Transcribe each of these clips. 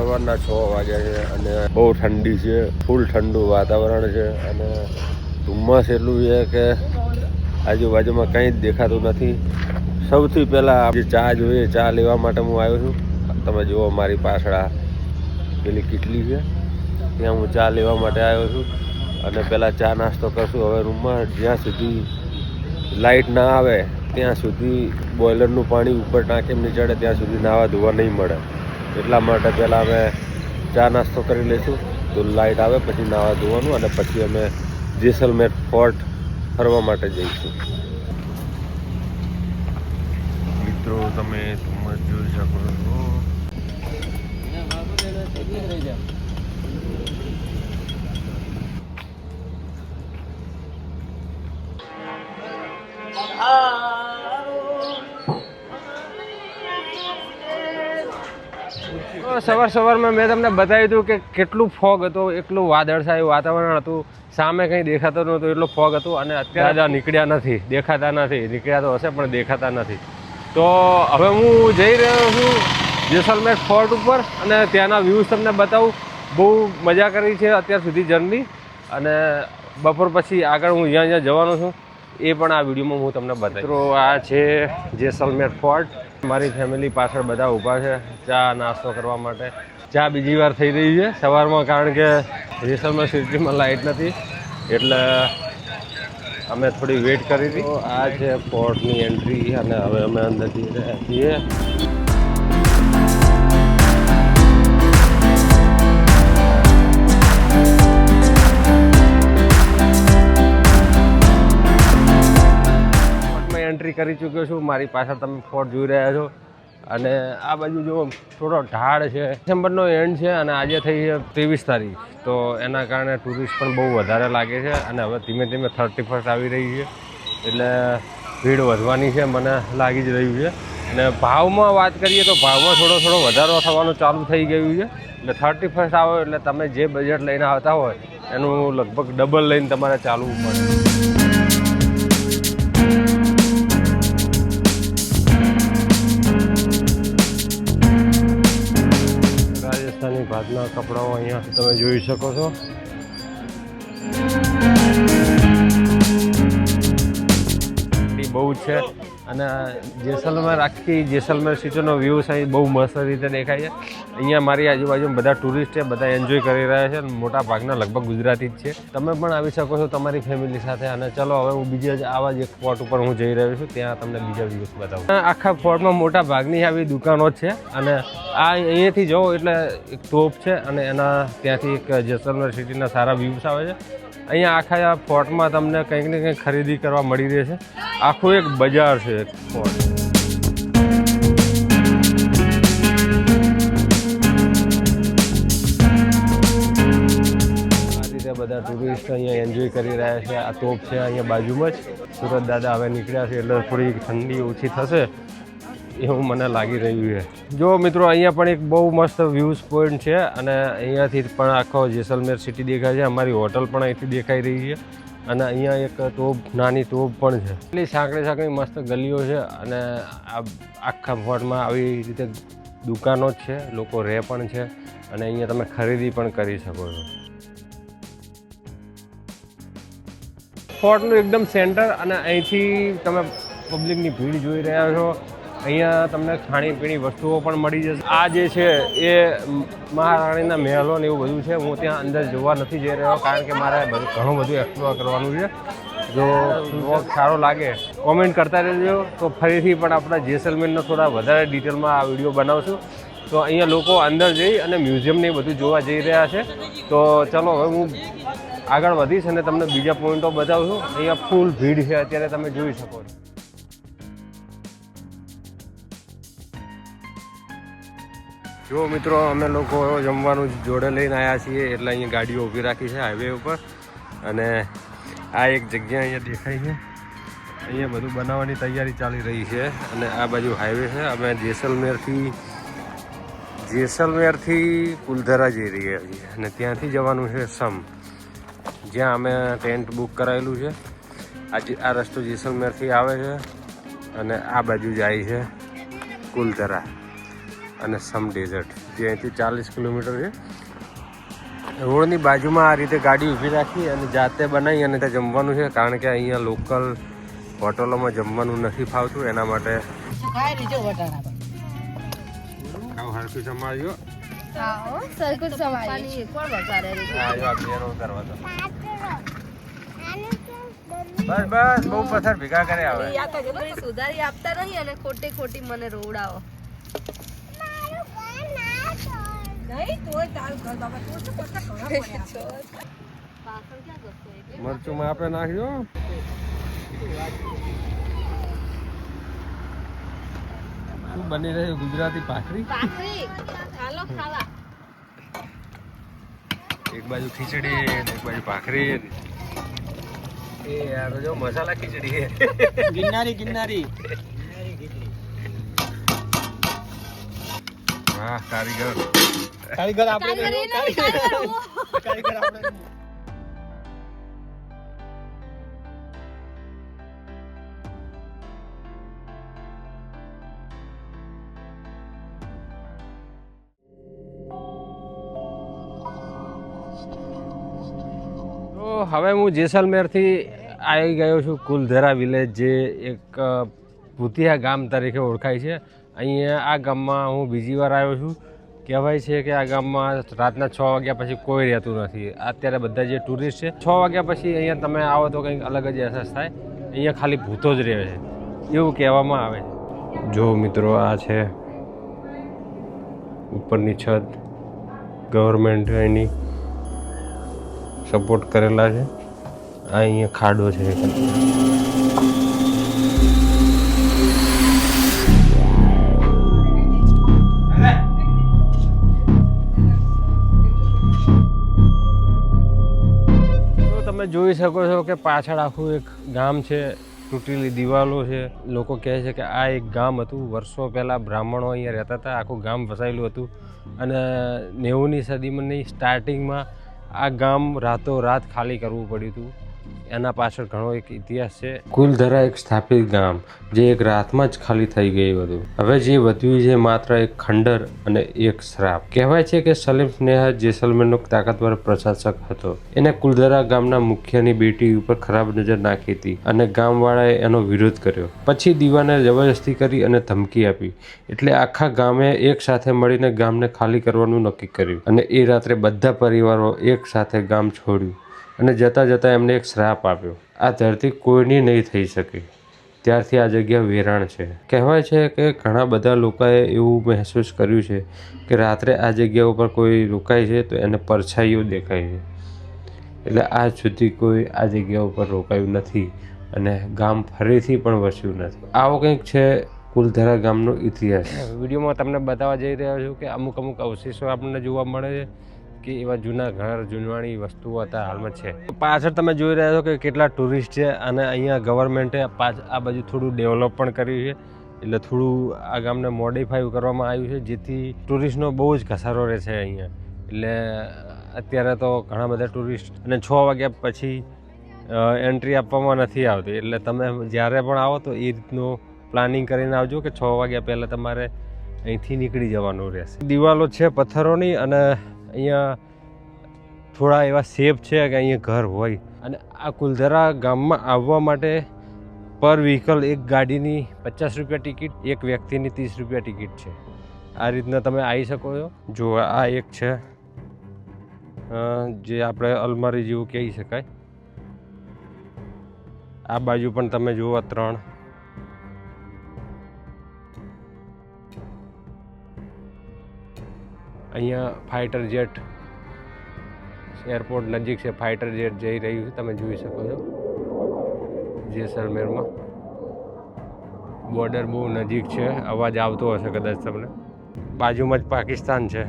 સવારના 6 વાગ્યા છે અને બહુ ઠંડી છે, ફૂલ ઠંડુ વાતાવરણ છે અને ધુમ્મસ એટલું છે કે આજુબાજુમાં કંઈ જ દેખાતું નથી. સૌથી પહેલાં જે ચા જોઈએ, ચા લેવા માટે હું આવ્યો છું. તમે જુઓ મારી પાછળ પેલી કીટલી છે, ત્યાં હું ચા લેવા માટે આવ્યો છું અને પહેલાં ચા નાસ્તો કરશું. હવે રૂમમાં જ્યાં સુધી લાઇટ ના આવે ત્યાં સુધી બોઇલરનું પાણી ઉપર ટાંકે નહીં ચડે ત્યાં સુધી નાવા ધોવા નહીં મળે. એટલા માટે પહેલાં અમે ચા નાસ્તો કરી લઈશું, તો લાઇટ આવે પછી નાવા ધોવાનું અને પછી અમે જેસલમેર ફોર્ટ ફરવા માટે જઈશું. મિત્રો તમે ધુમ્મસ જોઈ શકો છો. સવારમાં મેં તમને બતાવ્યું હતું કે કેટલું ફોગ હતો, એટલું વાદળછાયું વાતાવરણ હતું, સામે કંઈ દેખાતો નહોતું, એટલો ફોગ હતું. અને અત્યારે નીકળ્યા નથી, દેખાતા નથી, નીકળ્યા તો હશે પણ દેખાતા નથી. તો હવે હું જઈ રહ્યો છું જેસલમેર ફોર્ટ ઉપર અને ત્યાંના વ્યૂઝ તમને બતાવું. બહુ મજા કરી છે અત્યાર સુધી જર્ની, અને બપોર પછી આગળ હું જ્યાં જવાનો છું એ પણ આ વિડીયોમાં હું તમને બતાવીશ. તો આ છે જેસલમેર ફોર્ટ. મારી ફેમિલી પાછળ બધા ઊભા છે ચા નાસ્તો કરવા માટે. ચા બીજી વાર થઈ રહી છે સવારમાં, કારણ કે જેસલમેર સિટીમાં લાઇટ નથી એટલે અમે થોડી વેઇટ કરી હતી. તો આ છે ફોર્ટની એન્ટ્રી અને હવે અમે અંદર જઈ રહ્યા છીએ. એન્ટ્રી કરી ચૂક્યો છું. મારી પાછળ તમે ફોર્ટ જોઈ રહ્યા છો અને આ બાજુ જો થોડો ઢાળ છે. ડિસેમ્બરનો એન્ડ છે અને આજે થઈ છે 23 તારીખ, તો એના કારણે ટુરિસ્ટ પણ બહુ વધારે લાગે છે અને હવે ધીમે ધીમે 31st આવી રહી છે એટલે ભીડ વધવાની છે, મને લાગી જ રહ્યું છે. અને ભાવમાં વાત કરીએ તો ભાવમાં થોડો વધારો થવાનું ચાલુ થઈ ગયું છે. એટલે 31st આવે એટલે તમે જે બજેટ લઈને આવતા હોય એનું લગભગ ડબલ લઈને તમારે ચાલવું પડે. રાજસ્થાની ભાતના કપડાઓ અહીંયા તમે જોઈ શકો છો. બહુ છે અને જેસલમેર આખી જેસલમેર સિટીનો વ્યૂ અહીં બહુ મસ્ત રીતે દેખાય છે. અહીંયા મારી આજુબાજુ બધા ટુરિસ્ટ છે, બધા એન્જોય કરી રહ્યા છે અને મોટા ભાગના લગભગ ગુજરાતી જ છે. તમે પણ આવી શકો છો તમારી ફેમિલી સાથે. અને ચલો હવે હું બીજા જ આવા જ એક સ્પોટ ઉપર હું જઈ રહ્યો છું, ત્યાં તમને બીજા વ્યૂઝ બતાવું. આખા ફોર્ટમાં મોટા ભાગની આવી દુકાનો જ છે અને આ અહીંયાથી જાઓ એટલે એક તોપ છે અને એના ત્યાંથી એક જેસલમેર સિટીના સારા વ્યૂઝ આવે છે. અહીંયા આખા ફોર્ટમાં તમને કંઈક ને કંઈક ખરીદી કરવા મળી રહેશે. આખું એક બજાર છે એક ફોર્ટ. આ રીતે બધા ટુરિસ્ટ અહીંયા એન્જોય કરી રહ્યા છે. આ તોપ છે અહીંયા બાજુમાં જ. સુરત દાદા હવે નીકળ્યા છે એટલે થોડી ઠંડી ઓછી થશે એવું મને લાગી રહ્યું છે. જો મિત્રો અહીંયા પણ એક બહુ મસ્ત વ્યૂઝ પોઈન્ટ છે અને અહીંયાથી પણ આખો જેસલમેર સિટી દેખાય છે. અમારી હોટલ પણ અહીંથી દેખાઈ રહી છે અને અહીંયા એક તોપ, નાની તોપ પણ છે. એટલી સાંકળી મસ્ત ગલીઓ છે અને આ આખા ફોર્ટમાં આવી રીતે દુકાનો જ છે, લોકો રહે પણ છે અને અહીંયા તમે ખરીદી પણ કરી શકો છો. ફોર્ટનું એકદમ સેન્ટર અને અહીંથી તમે પબ્લિકની ભીડ જોઈ રહ્યા છો. અહીંયા તમને ખાણીપીણી વસ્તુઓ પણ મળી જશે. આ જે છે એ મહારાણીના મહેલો ને એવું બધું છે. હું ત્યાં અંદર જોવા નથી જઈ રહ્યો કારણ કે મારે ઘણું બધું એક્સપ્લોર કરવાનું છે. જો વ્લોગ સારો લાગે કોમેન્ટ કરતા રહેજો, તો ફરીથી પણ આપણા જેસલમેરનો થોડા વધારે ડિટેલમાં આ વિડીયો બનાવશું. તો અહીંયા લોકો અંદર જઈ અને મ્યુઝિયમને બધું જોવા જઈ રહ્યા છે. તો ચલો હવે હું આગળ વધીશ અને તમને બીજા પોઈન્ટો બતાવું છું. અહીંયા ફૂલ ભીડ છે અત્યારે, તમે જોઈ શકો છો. જો મિત્રો અમે લોકો જમવાનું જોડે લઈને આવ્યા છીએ એટલે અહીંયા ગાડીઓ ઊભી રાખી છે હાઈવે ઉપર અને આ એક જગ્યા અહીંયા દેખાય છે. અહીંયા બધું બનાવવાની તૈયારી ચાલી રહી છે અને આ બાજુ હાઈવે છે. અમે જેસલમેરથી કુલધરા જઈ રહ્યા છીએ અને ત્યાંથી જવાનું છે સમ, જ્યાં અમે ટેન્ટ બુક કરાવેલું છે. આ રસ્તો જેસલમેરથી આવે છે અને આ બાજુ જાય છે કુલધરા. અને સમ ડેઝર્ટ, જે અહીંથી 40 કિલોમીટર છે. રોડની બાજુમાં આ રીતે ગાડી ઊભી રાખી અને જાતે બનાવી અને ત્યાં જમવાનું છે, કારણ કે અહીંયા લોકલ હોટલોમાં જમવાનું નથી ફાવતું, એના માટે હરખું સમાવ્યો. બસ બસ બહુ પથ્થર ભેગા કરે આવે. સુધારી આપતા નહીં અને ખોટી ખોટી મને રોવડાવો. મરચું માં આપણે નાખજો. શું બની રહ્યું? ગુજરાતી ભાખરી. એક બાજુ ખીચડી એક બાજુ ભાખરી. એ યાર જો મસાલા ખીચડી છે. ગિરનારી. વાહ, કારીગર આપણે. તો હવે હું જેસલમેરથી આવી ગયો છું કુલધરા વિલેજ, જે એક ભૂતિયા ગામ તરીકે ઓળખાય છે. અહીંયા આ ગામમાં હું બીજી વાર આવ્યો છું. કહેવાય છે કે આ ગામમાં રાતના 6 વાગ્યા પછી કોઈ રહેતું નથી. અત્યારે બધા જે ટુરિસ્ટ છે 6 વાગ્યા પછી અહીંયા તમે આવો તો કંઈક અલગ જ અહેસાસ થાય. અહીંયા ખાલી ભૂતો જ રહે છે એવું કહેવામાં આવે છે. જો મિત્રો, આ છે ઉપરની છત. ગવર્મેન્ટ એની સપોર્ટ કરેલા છે. આ અહીંયા ખાડો છે. તમે જોઈ શકો છો કે પાછળ આખું એક ગામ છે, તૂટેલી દિવાલો છે. લોકો કહે છે કે આ એક ગામ હતું. વર્ષો પહેલાં બ્રાહ્મણો અહીંયા રહેતા હતા. આખું ગામ વસાયેલું હતું અને 90ની સદીની સ્ટાર્ટિંગમાં આ ગામ રાતોરાત ખાલી કરવું પડ્યું હતું. એના પાછળ ઘણો એક ઇતિહાસ છે. કુલધરા એક સ્થાપિત ગામ જે એક રાતમાં જ ખાલી થઈ ગયું હતું. હવે જે વધ્યું છે માત્ર એક ખંડર અને એક શ્રાપ. કહેવાય છે કે સલીમ સ્નેહા જેસલમેરનો તાકાતવર પ્રશાસક હતો. એને કુલધરા ગામના મુખિયાની બેટી ઉપર ખરાબ નજર નાખી હતી અને ગામવાળાએ એનો વિરોધ કર્યો. પછી દીવાને જબરજસ્તી કરી અને ધમકી આપી. એટલે આખા ગામે એક સાથે મળીને ગામને ખાલી કરવાનું નક્કી કર્યું અને એ રાત્રે બધા પરિવારો એક સાથે ગામ છોડ્યું અને જતાં જતાં એમને એક શ્રાપ આપ્યો. આ ધરતી કોઈની નહીં થઈ શકે. ત્યારથી આ જગ્યા વેરાણ છે. કહેવાય છે કે ઘણા બધા લોકોએ એવું મહેસૂસ કર્યું છે કે રાત્રે આ જગ્યા ઉપર કોઈ રોકાય છે તો એને પરછાઈઓ દેખાય છે. એટલે આજ સુધી કોઈ આ જગ્યા ઉપર રોકાયું નથી અને ગામ ફરીથી પણ વસ્યું નથી. આવો કંઈક છે કુલધરા ગામનો ઇતિહાસ. વિડીયોમાં તમને બતાવવા જઈ રહ્યો છું કે અમુક અવશેષો આપણને જોવા મળે છે કે એવા જૂના ઘર, જૂનવાણી વસ્તુઓ હતા હાલમાં છે. પાછળ તમે જોઈ રહ્યા છો કે કેટલા ટુરિસ્ટ છે અને અહીંયા ગવર્મેન્ટે આ બાજુ થોડું ડેવલપ પણ કર્યું છે. એટલે થોડું આ ગામને મોડિફાઈ કરવામાં આવ્યું છે, જેથી ટુરિસ્ટનો બહુ જ ઘસારો રહે છે અહીંયા. એટલે અત્યારે તો ઘણા બધા ટુરિસ્ટ અને 6 વાગ્યા પછી એન્ટ્રી આપવામાં નથી આવતી. એટલે તમે જ્યારે પણ આવો તો એ રીતનું પ્લાનિંગ કરીને આવજો કે 6 વાગ્યા પહેલાં તમારે અહીંથી નીકળી જવાનું રહેશે. દિવાલો છે પથ્થરોની અને અહીંયા થોડા એવા સેફ છે કે અહીંયા ઘર હોય. અને આ કુલધરા ગામમાં આવવા માટે પર વ્હીકલ એક ગાડીની 50 રૂપિયા ટિકિટ, એક વ્યક્તિની 30 રૂપિયા ટિકિટ છે. આ રીતના તમે આવી શકો છો. જો આ એક છે જે આપણે અલમારી જેવું કહી શકાય. આ બાજુ પણ તમે જુઓ 3. અહીંયા ફાઇટર જેટ એરપોર્ટ નજીક છે. ફાઇટર જેટ જઈ રહ્યું છે, તમે જોઈ શકો છો. જેસલમેરમાં બોર્ડર બહુ નજીક છે. અવાજ આવતો હશે કદાચ તમને. બાજુમાં જ પાકિસ્તાન છે.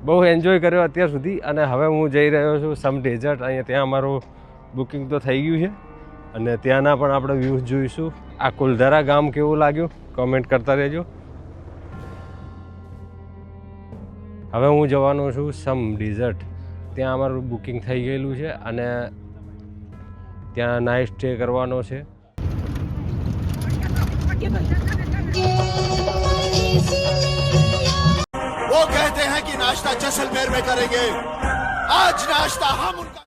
બહુ એન્જોય કર્યો અત્યાર સુધી અને હવે હું જઈ રહ્યો છું સમ ડેઝર્ટ. અહીંયા ત્યાં અમારું બુકિંગ તો થઈ ગયું છે અને ત્યાંના પણ આપણે વ્યૂઝ જોઈશું. આ કુલધરા ગામ કેવું લાગ્યું કોમેન્ટ કરતા રહેજો. હવે હું જવાનો છું સમ ડેઝર્ટ. ત્યાં અમારું બુકિંગ થઈ ગયેલું છે અને ત્યાં નાઇટ સ્ટે કરવાનો છે. नाश्ता जैसलमेर में करेंगे, आज नाश्ता हम उनका